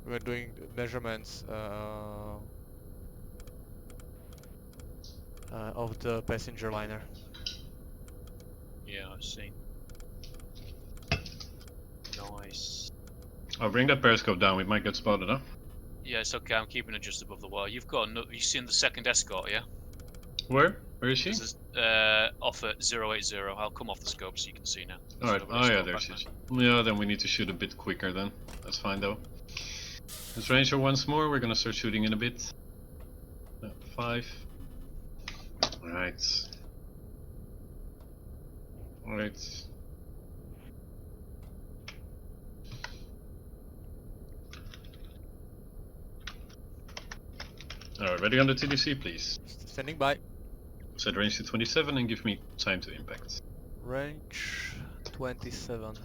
We're doing measurements of the passenger liner. Yeah, I've seen. Nice. Oh, bring that periscope down. We might get spotted, huh? Yeah, it's okay. I'm keeping it just above the water. You've got. You've seen the second escort, yeah? Where? Where is she? This is off at 080. I'll come off the scope so you can see now. Alright. So Oh yeah, there she is. Yeah, then we need to shoot a bit quicker then. That's fine though. Let's range her once more. We're gonna start shooting in a bit. 5. Alright. Alright. Alright, ready on the TDC, please. Standing by. Set range to 27 and give me time to impact. Range 27.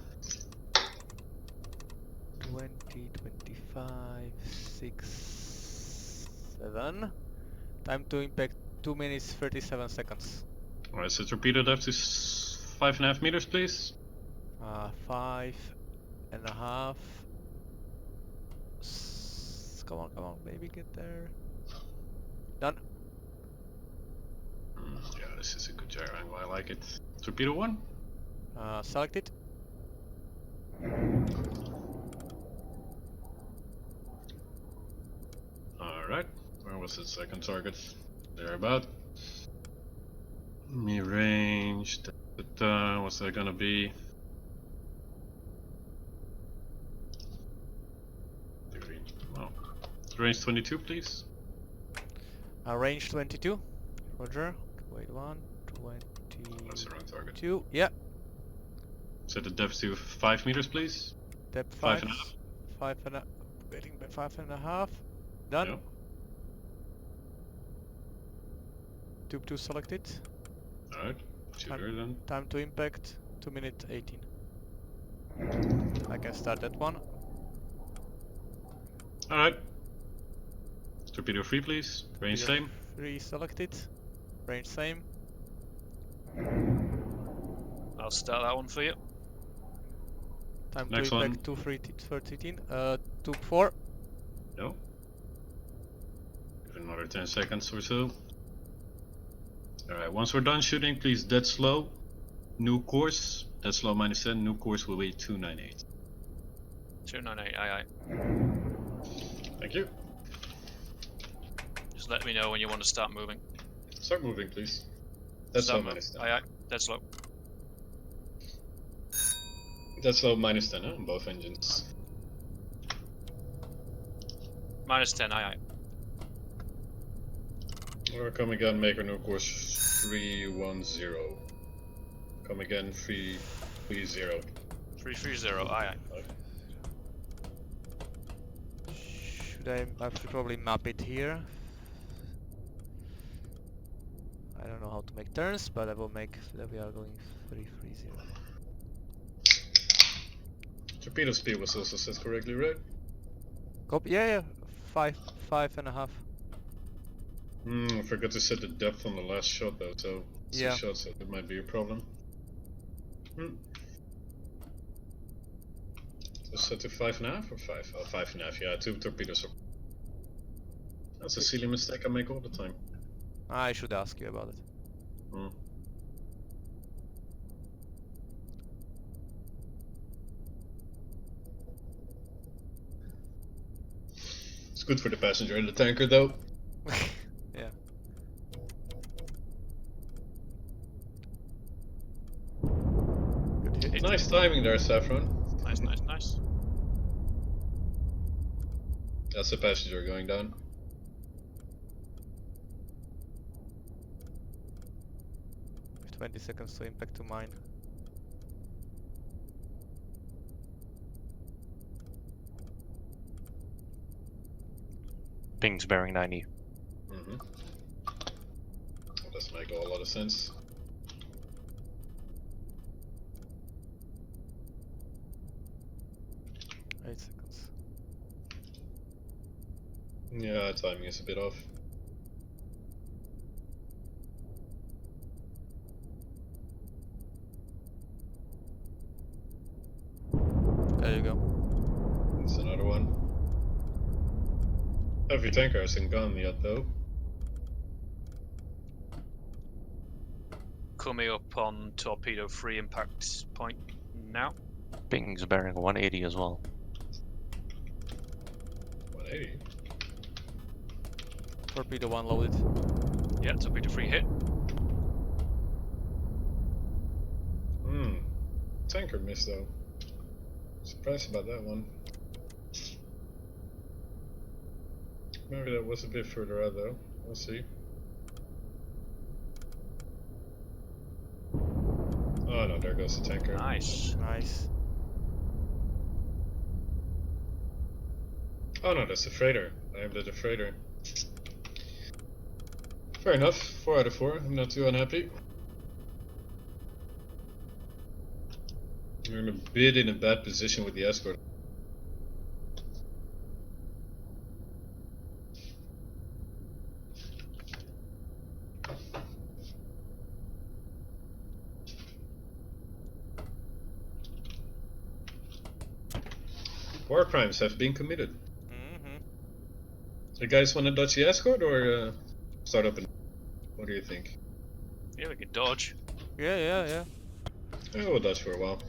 20, 25, 6, 7. Time to impact 2 minutes 37 seconds. Alright, set torpedo depth to 5.5 meters, please. 5.5. Come on, baby, get there. Done. Yeah, this is a good gyro angle. I like it. Torpedo 1. Select it. Alright. Where was the second target? Thereabout. Me range. What's that gonna be? Degree. Wow. Range 22, please. Range 22. Roger. Wait, 1, That's the wrong target. 22. Yeah. Set the depth to 5 meters, please. Depth 5 5. and a half. 5.5. Getting by 5.5. Done. Yep. Tube 2 selected. Alright. Shoot her then. Time to impact 2 minutes 18. I can start that one. Alright. Torpedo 3, please. Range same. 3 selected. Range same. I'll start that one for you. Time Next to impact 2.13. Tube 4. No. Give it another 10 seconds or so. Alright, once we're done shooting, please dead slow. New course. Dead slow -10. New course will be 298. 298, aye. Thank you. Just let me know when you want to start moving. Start moving, please. Dead slow -10. Aye. Dead slow. Dead slow -10, huh? On both engines. -10, aye. Or come again, make our new course 310. Come again, 330. 330, aye. Should I have to probably map it here? I don't know how to make turns, but I will make that we are going 330. Torpedo speed was also set correctly, right? Copy. Yeah. 5.5. I forgot to set the depth on the last shot though, so 6 shots, so that might be a problem. So set to 5.5 or 5? Oh, 5.5, yeah, 2 torpedoes. That's a silly mistake I make all the time. I should ask you about it. It's good for the passenger in the tanker though. Yeah. Good hit. Nice timing there, Saffron. Nice. That's the passenger going down. With 20 seconds to impact to mine. Ping's bearing 90. That does make a lot of sense. Eight seconds. Yeah, timing is a bit off. There you go. It's another one. Heavy tanker hasn't gone yet though. Coming up on torpedo 3 impact point now. Ping's bearing 180 as well. 180. Torpedo 1 loaded. Yeah, torpedo 3 hit. Tanker missed though. Surprised about that one. Maybe that was a bit further out though. We'll see. Oh no, there goes the tanker. Nice. Nice. Oh no, that's the freighter. I have the freighter. Fair enough. 4 out of 4. I'm not too unhappy. We're in a bit in a bad position with the escort. Warcrimes have been committed. Mm-hmm. You guys want to dodge the escort or start up? What do you think? Yeah, we can dodge. Yeah. Yeah, we'll dodge for a while.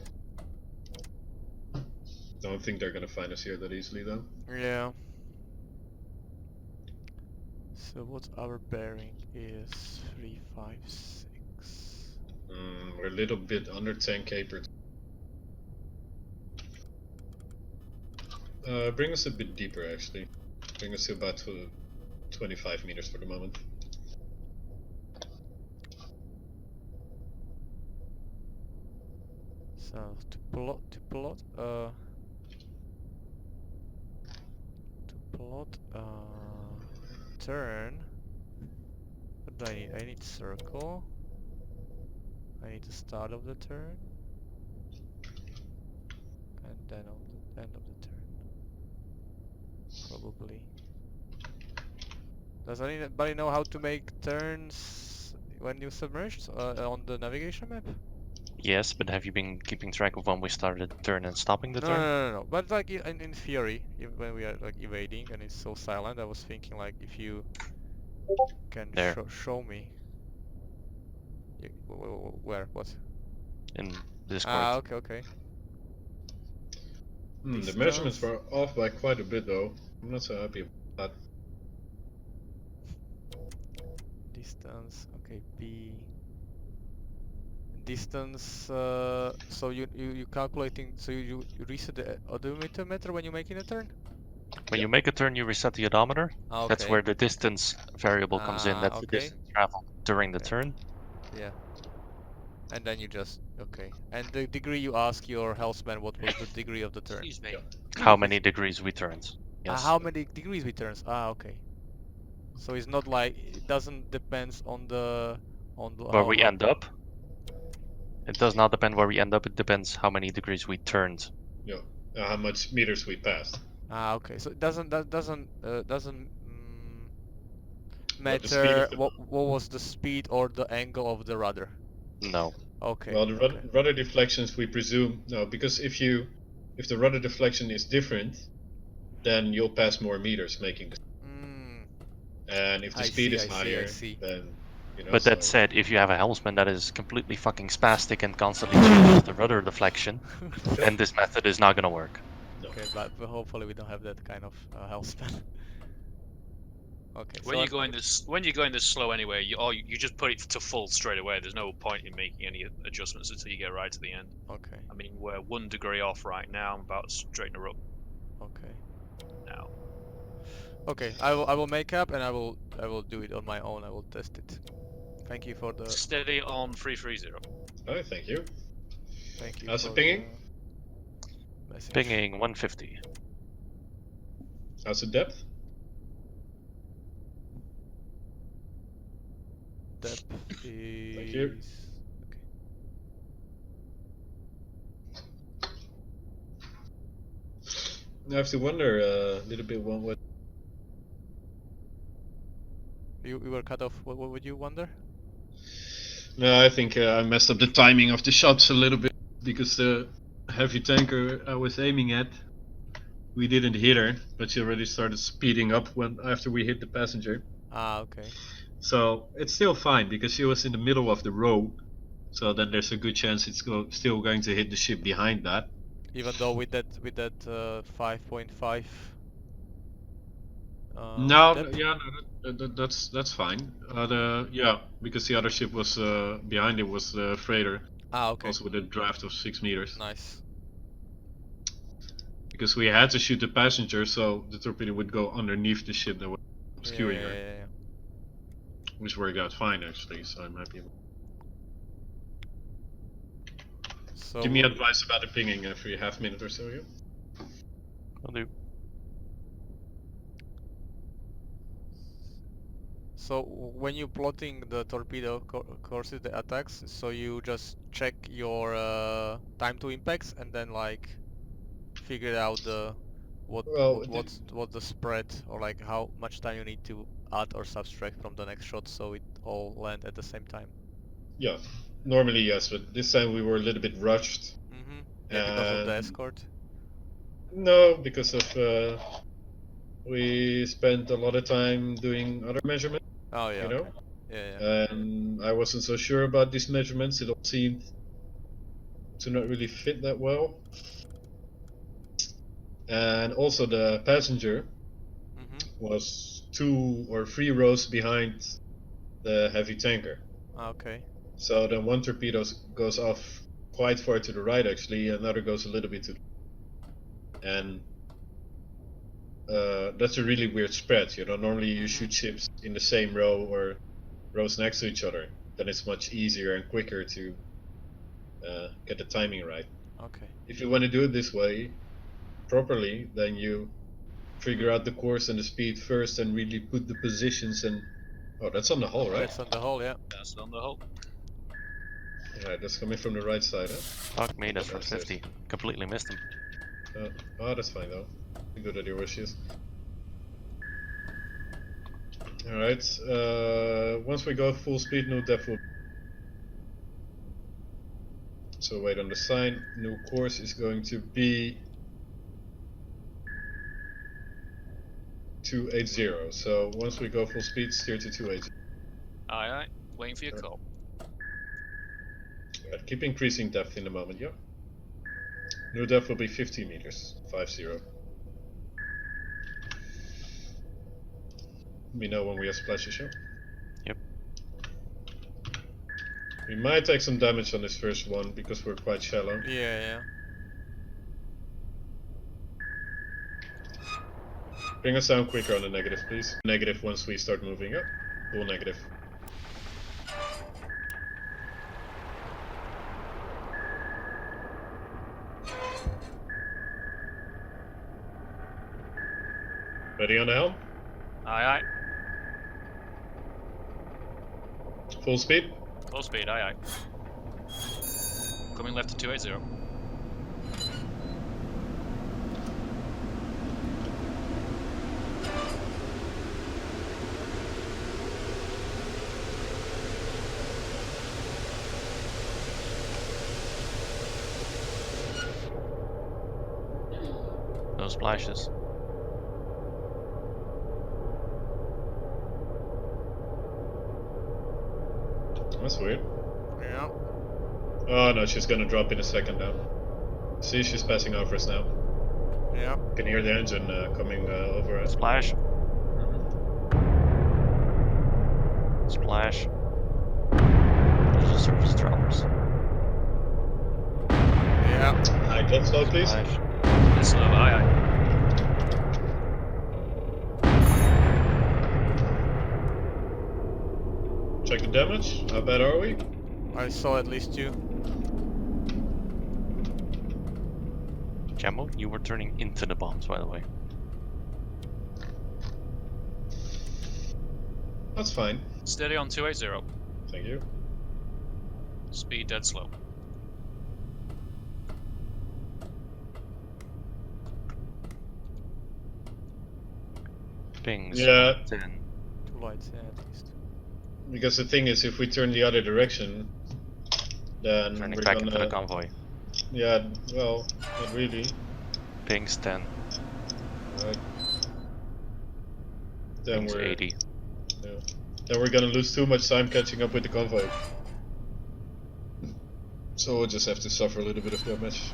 Don't think they're gonna find us here that easily though. Yeah. So what our bearing is 356. We're a little bit under 10k per. Bring us a bit deeper actually. Bring us to about 25 meters for the moment. So to plot turn. What do I need? I need circle. I need the start of the turn. And then on the end of the turn. Probably. Does anybody know how to make turns when you submerge on the navigation map? Yes, but have you been keeping track of when we started the turn and stopping the turn? No. But like in theory, when we are like evading and it's so silent, I was thinking like if you can There. show me. Where? What? In Discord. Ah, okay. The measurements were off by quite a bit though. I'm not so happy about that. Distance. Okay, B. Distance. So you calculating? So you reset the odometer when you're making a turn? When you make a turn, you reset the odometer. Ah, okay. That's where the distance variable comes in. That's the okay. distance traveled during the Yeah. turn. Yeah. And then you just okay. And the degree you ask your helmsman, what was the degree of the turn? Excuse me. How many degrees we turned. Yes. How many degrees we turns? Ah, okay. So it's not like it doesn't depends on the Where we end up. It does not depend where we end up. It depends how many degrees we turned. Yeah. How much meters we passed. Ah, okay. So it doesn't What the speed matter of the- what was the speed or the angle of the rudder. No. Okay. Well, the okay. rudder deflections we presume no, because if the rudder deflection is different, then you'll pass more meters making. And if the speed is higher, then you know. But that said, if you have a helmsman that is completely fucking spastic and constantly changes the rudder deflection, then this method is not gonna work. No. Okay, but hopefully we don't have that kind of helmsman. Okay. When you're going this slow anyway, you just put it to full straight away. There's no point in making any adjustments until you get right to the end. Okay. I mean, we're 1 degree off right now. I'm about to straighten her up Okay. now. Okay, I will make up and I will do it on my own. I will test it. Thank you for the. Steady on 330. Oh, thank you. Thank you. How's for the pinging? the message. Pinging 150. How's the depth? Depth is. Thank you. Okay. I have to wonder a little bit what. You were cut off. What would you wonder? No, I think I messed up the timing of the shots a little bit because the heavy tanker I was aiming at We didn't hit her, but she already started speeding up after we hit the passenger. Ah, okay. So it's still fine because she was in the middle of the row. So then there's a good chance it's still going to hit the ship behind that. Even though with that 5.5. No, depth? yeah, no, that's fine. Because the other ship was behind it was the freighter, Ah, okay. also with a draft of 6 meters. Nice. Because we had to shoot the passenger, so the torpedo would go underneath the ship that was obscuring her, Yeah. which worked out fine actually. So I'm happy. So Give me advice about the pinging every half minute or so. Yeah. Will do. So when you plotting the torpedo courses, the attacks, so you just check your time to impacts and then like figure out what's the spread, or like how much time you need to add or subtract from the next shot so it all land at the same time. Yeah, normally yes, but this time we were a little bit rushed. Mm-hmm. Yeah, because of the escort. No, because of we spent a lot of time doing other measurements. Oh yeah. You know. Okay. Yeah. And I wasn't so sure about these measurements. It all seemed to not really fit that well. And also the passenger was 2 or 3 rows behind the heavy tanker. Okay. So then one torpedo goes off quite far to the right actually, another goes a little bit to the and that's a really weird spread, you know. Normally you shoot ships in the same row or rows next to each other. Then it's much easier and quicker to get the timing right. Okay. If you want to do it this way properly, then you figure out the course and the speed first and really put the positions and... Oh, that's on the hull, right? That's on the hull, yeah. That's on the hull. Alright, that's coming from the right side, huh? Fuck me, that's 450. Completely missed him. Oh, that's fine though. Good at your wishes. Alright, once we go full speed, no depth will... So wait on the sign. New course is going to be 280. So once we go full speed, steer to 280. Aye. Waiting for your call. Right, keep increasing depth in the moment, yeah. New depth will be 50 meters. 50. Let me know when we have splashes, show. Yep. We might take some damage on this first one because we're quite shallow. Yeah. Bring us down quicker on the negative, please. Negative once we start moving up. Full negative. Ready on the helm? Aye. Full speed? Full speed, aye. Coming left to 280. No splashes. That's weird. Yeah. Oh no, she's gonna drop in a second now. See, she's passing over us now. Yeah. You can hear the engine coming over us. Splash. Splash. Those are surface droppers. Yeah. Alright, get slow, please. Splash. It's slow, aye. Check the damage. How bad are we? I saw at least 2. Jammo, you were turning into the bombs, by the way. That's fine. Steady on 280. Thank you. Speed dead slow. Pings. Yeah. 10. 2 lights, yeah, at least. Because the thing is, if we turn the other direction, then Turning we're back gonna... into the convoy. Yeah, well, not really. Pings 10. Alright. Then Wings we're 80. yeah. Then we're gonna lose too much time catching up with the convoy. So we'll just have to suffer a little bit of damage.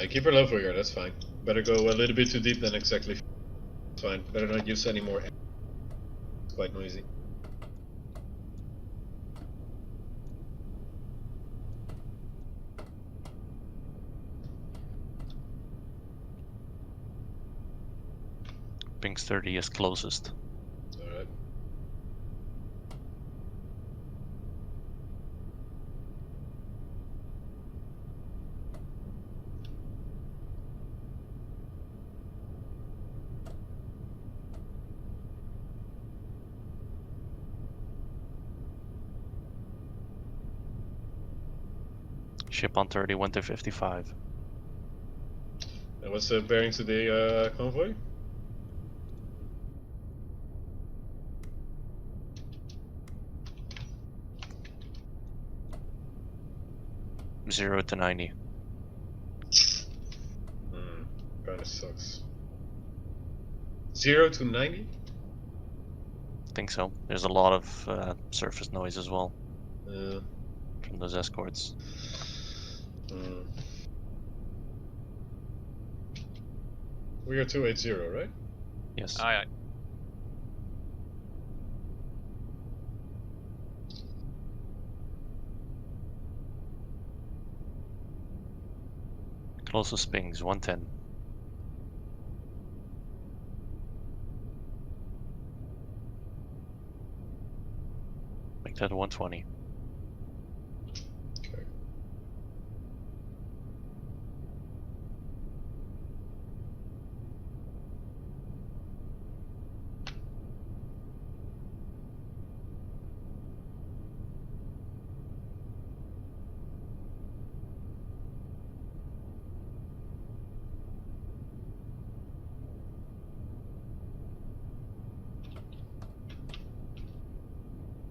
Keep her low for here, that's fine. Better go a little bit too deep than exactly. It's fine. Better not use any more. It's quite noisy. Pings 30 is closest. Alright. Ship on 30 went to 55. And what's the bearing to the convoy? Zero to 90. Kinda sucks. 0 to 90? I think so. There's a lot of surface noise as well Uh, from those escorts. We are 280, right? Yes. Aye, aye. Closest pings 110. Make that 120. Okay.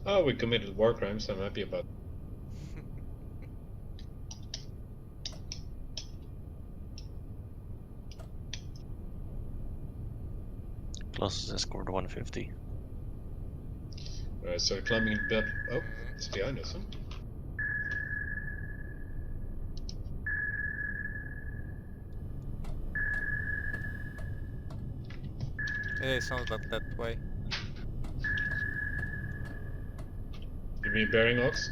Oh, we committed war crimes. I'm happy about that. Closest escort 150. Alright, so climbing bed. Oh, it's behind us, huh? Yeah, it sounds like that way. You mean bearing ox?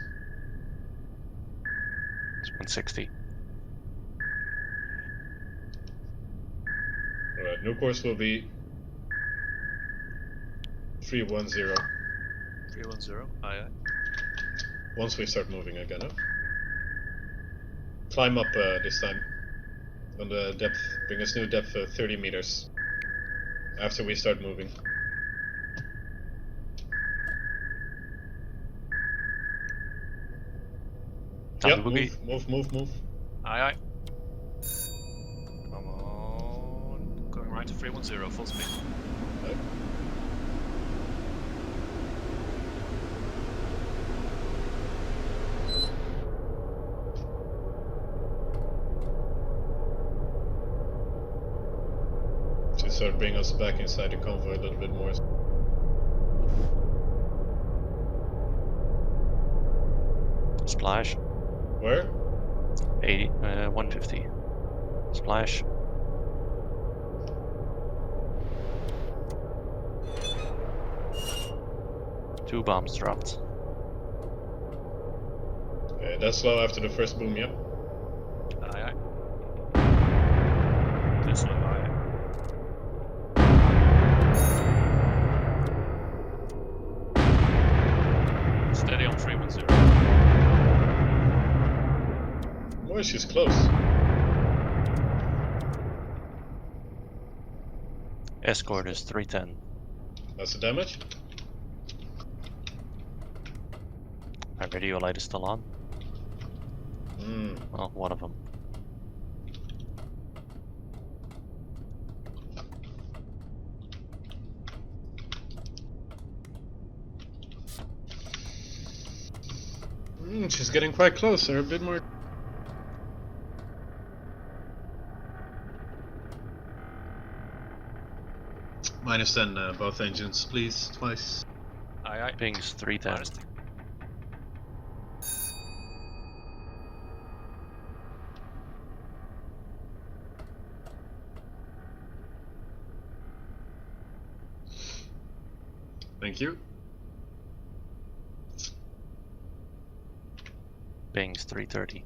It's 160. Alright, new course will be 310 310. Aye, aye. once we start moving again, huh? Climb up this time. On the depth, bring us new depth 30 meters. After we start moving. Yep, move. Aye, aye. Come on. Going right to 310, full speed. Right. To sort of bring us back inside the convoy a little bit more. Splash. Where? 150. Splash. Two bombs dropped. That's slow after the first boom, yep. Aye, aye. Too slow, aye, aye. Steady on 310. Boy, she's close. Escort is 310. That's the damage? My radio light is still on. Well, one of them. She's getting quite close, or a bit more. -10, both engines, please, twice. Aye, aye. Pings 310. Minus. Thank you. Pings 330.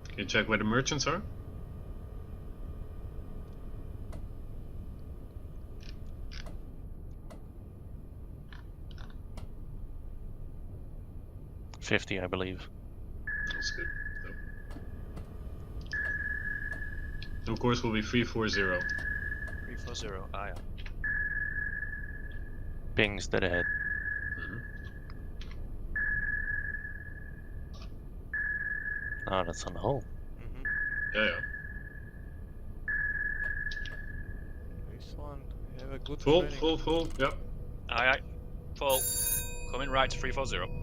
Can you check where the merchants are? $50, I believe. That's good. No. Of course, will be 340. 340. Aye, aye. Pings dead ahead. Oh, that's on the hull. Yeah, yeah. This one, have a good Full, training. full, yep. Aye, aye. Full. Coming right to 340.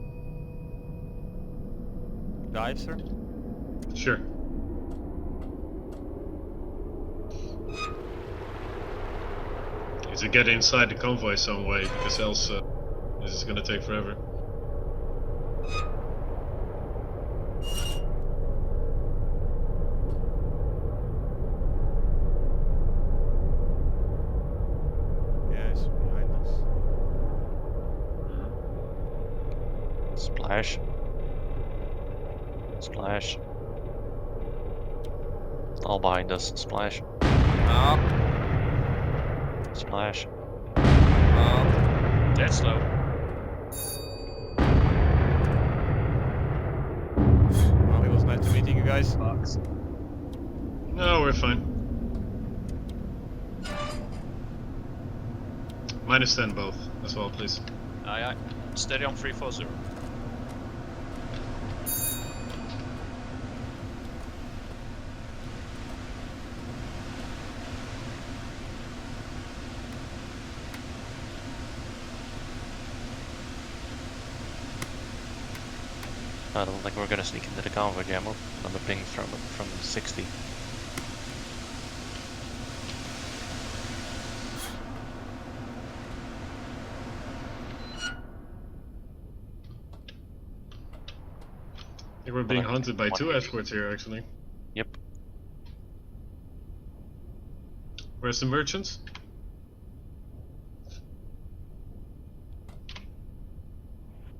Dive, sir? Sure. Need to get inside the convoy some way, because else this is gonna take forever. Yeah, it's behind us. Splash. Splash. All behind us. Splash. Up. Splash. Up. Dead slow. Well, it was nice to meeting you guys. Box. No, we're fine. -10 both, as well, please. Aye, aye. Steady on 340. I don't think we're gonna sneak into the convoy, Jammo. On the ping from 60. I think we're being hunted by 2 escorts here, actually. Yep. Where's the merchants?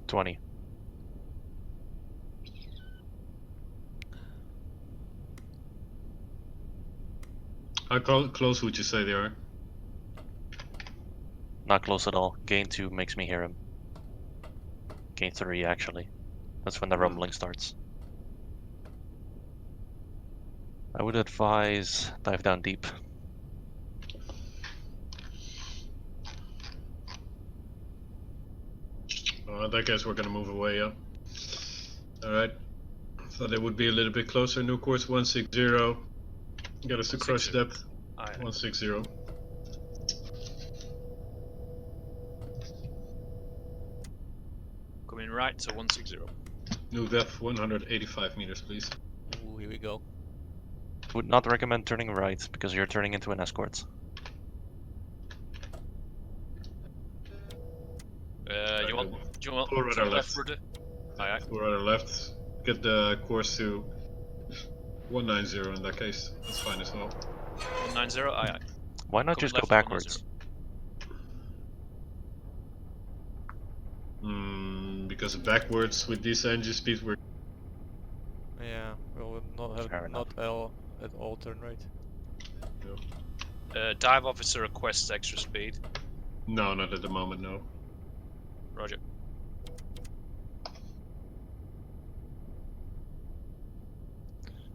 $20. How close would you say they are? Not close at all. Gain 2 makes me hear him. Gain 3, actually. That's when the rumbling starts. I would advise dive down deep. In that case, we're gonna move away, yeah. Alright. Thought it would be a little bit closer. New course 160. Get us to crush 160. depth. Aye. 160. Coming right to 160. New depth 185 meters, please. Ooh, here we go. Would not recommend turning right because you're turning into an escort. You want? Do you want Pull rudder left left. rudder? Aye, aye. Pull rudder left. Get the course to 190 in that case. That's fine as well. 190. Aye, aye. Why not Coming just go left, backwards? Because backwards with these engine speeds we're Yeah, we'll not have Fair enough. not L at all turn right. Dive officer requests extra speed. no, not at the moment, no. Roger.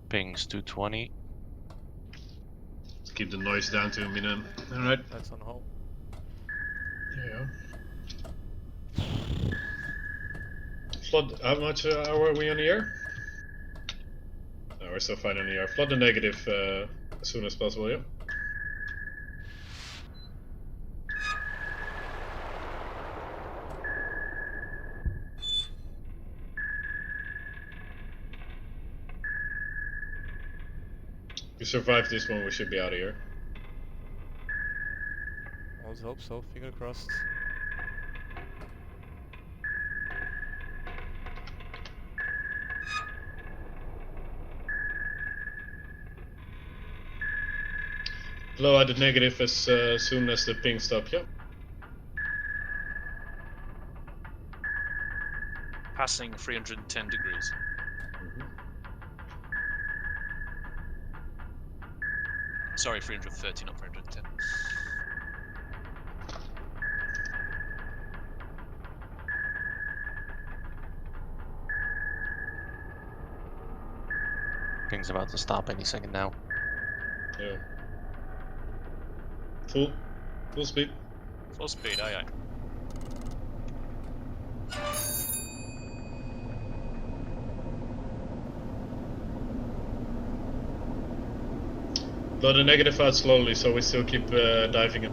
Pings 220. Let's keep the noise down to a minimum. Alright. That's on hold. Yeah. Flood, how much are we on the air? No, we're still fine on the air. Flood the negative As soon as possible, yeah. If we survive this one, we should be out of here. Let's hope so, finger crossed. Blow out the negative as soon as the ping stops, yeah. Passing 310 degrees. Sorry, 330, not 310. Ping's about to stop any second now. Yeah. Full speed. Full speed, aye aye. Blow the negative out slowly, so we still keep diving in.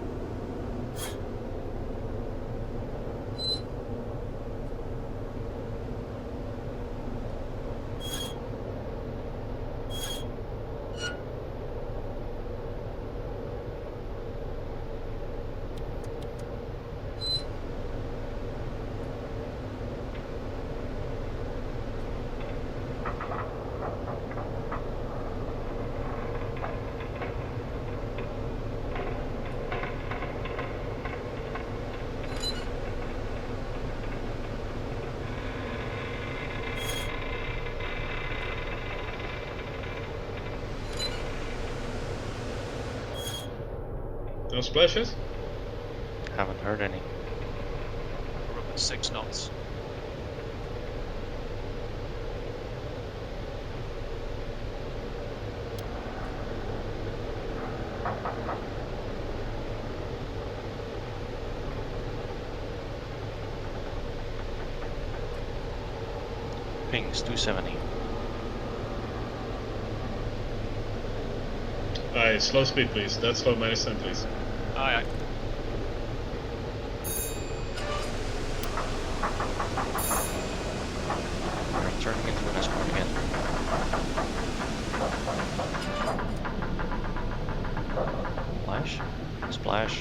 No splashes? Haven't heard any. We're up at 6 knots. Ping's 270. Alright, slow speed please. That's slow -10 please. Aye aye. We're turning into an escort again. Splash. Splash.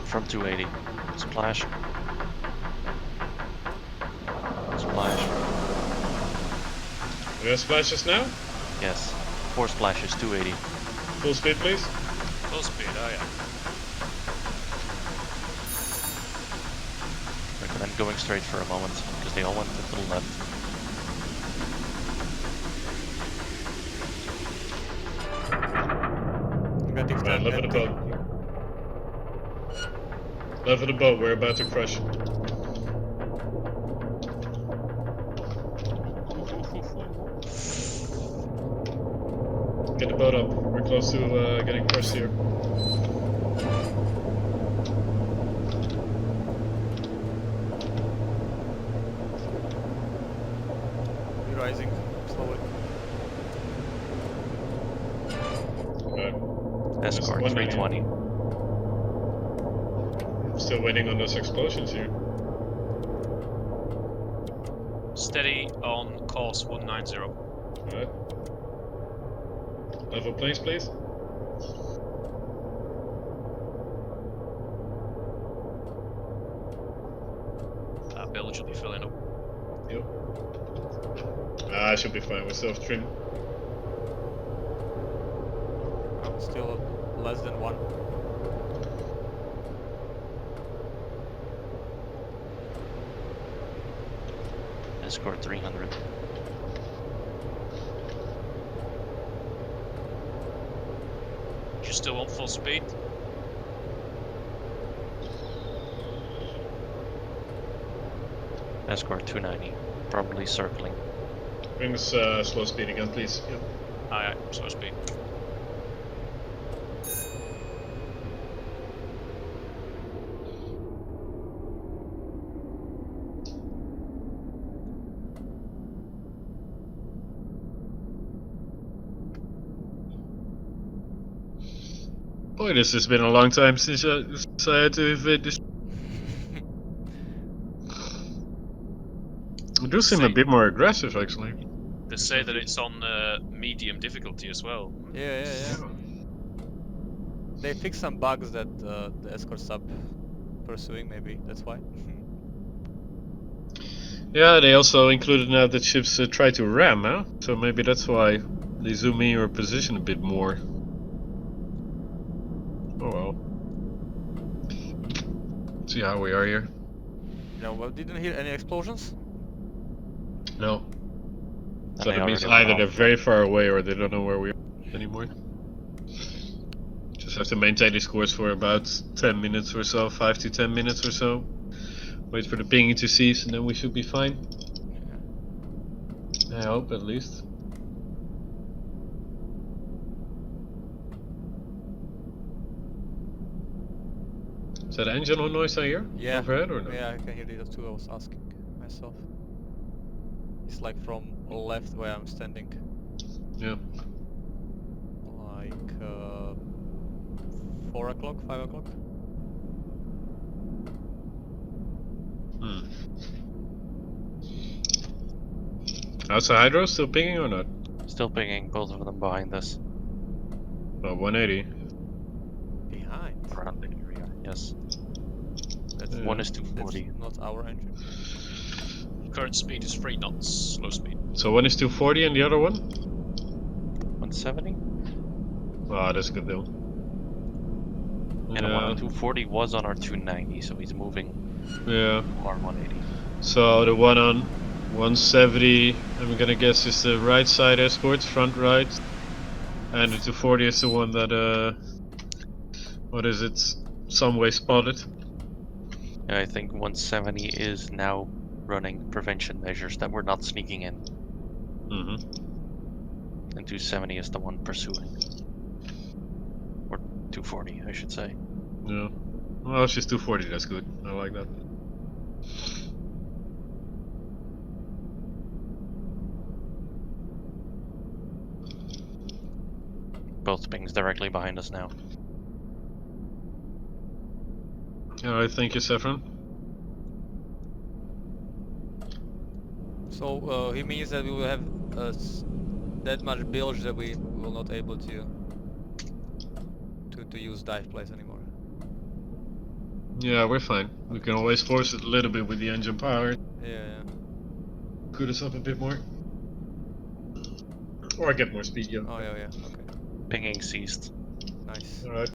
From 280. Splash. Splash. We have splashes now? Yes. 4 splashes, 280. Full speed please. Full speed, aye aye. Recommend going straight for a moment, because they all went to the left. Negative Right, tank level the empty. boat. Level the boat, we're about to crush. Get the boat up. We're close to getting crushed here. We're rising slowly. Right. Escort, one 320. Still waiting on those explosions here. Steady on course 190. Alright. Level planes, please. That bilge will be filling up. Yep. I should be fine. We still have trim. Oh, still less than 1. Escort 300. Do you still want full speed? Escort 290. Probably circling. Bring us slow speed again, please. Yep. Aye aye, slow speed. Boy, this has been a long time since I had to invade this. It does seem a bit more aggressive, actually. They say that it's on medium difficulty as well. Yeah. They fixed some bugs that the escorts stop pursuing, maybe, that's why. Yeah, they also included now that ships try to ram, huh? So maybe that's why they zoom in your position a bit more. Oh well. See how we are here. No, well, didn't hear any explosions? No. And So they that means already went either they're off. very far away or they don't know where we are anymore. Just have to maintain this course for about 10 minutes or so, 5 to 10 minutes or so. Wait for the pinging to cease and then we should be fine. Yeah. I hope, at least. Is that engine on noise I hear? Yeah. Overhead or no? Yeah, I can hear it too, I was asking myself. It's like from left where I'm standing. Yeah. Like 4 o'clock, 5 o'clock? How's the hydro? Still pinging or not? Still pinging, both of them behind us. Oh, 180. Behind? Around the area, yes. That's, One is 240. That's not our engine. Current speed is 3 knots, slow speed. So one is 240 and the other one? 170? Oh, that's a good deal. And the one on 240 was on our 290, so he's moving Yeah. to our 180. So the one on 170, I'm gonna guess is the right side escorts, front right. And the 240 is the one that, what is it? Some way spotted. Yeah, I think 170 is now running prevention measures that we're not sneaking in. Mm-hmm. And 270 is the one pursuing. Or 240, I should say. Yeah. Well, it's just 240, that's good. I like that. Both pings directly behind us now. Alright, thank you, Saffron. So he means that we will have that much bilge that we will not able to use dive plates anymore. Yeah, we're fine. We can always force it a little bit with the engine power. Yeah. Cool us up a bit more. Or get more speed, yeah. Oh yeah, okay. Pinging ceased. Nice. Alright.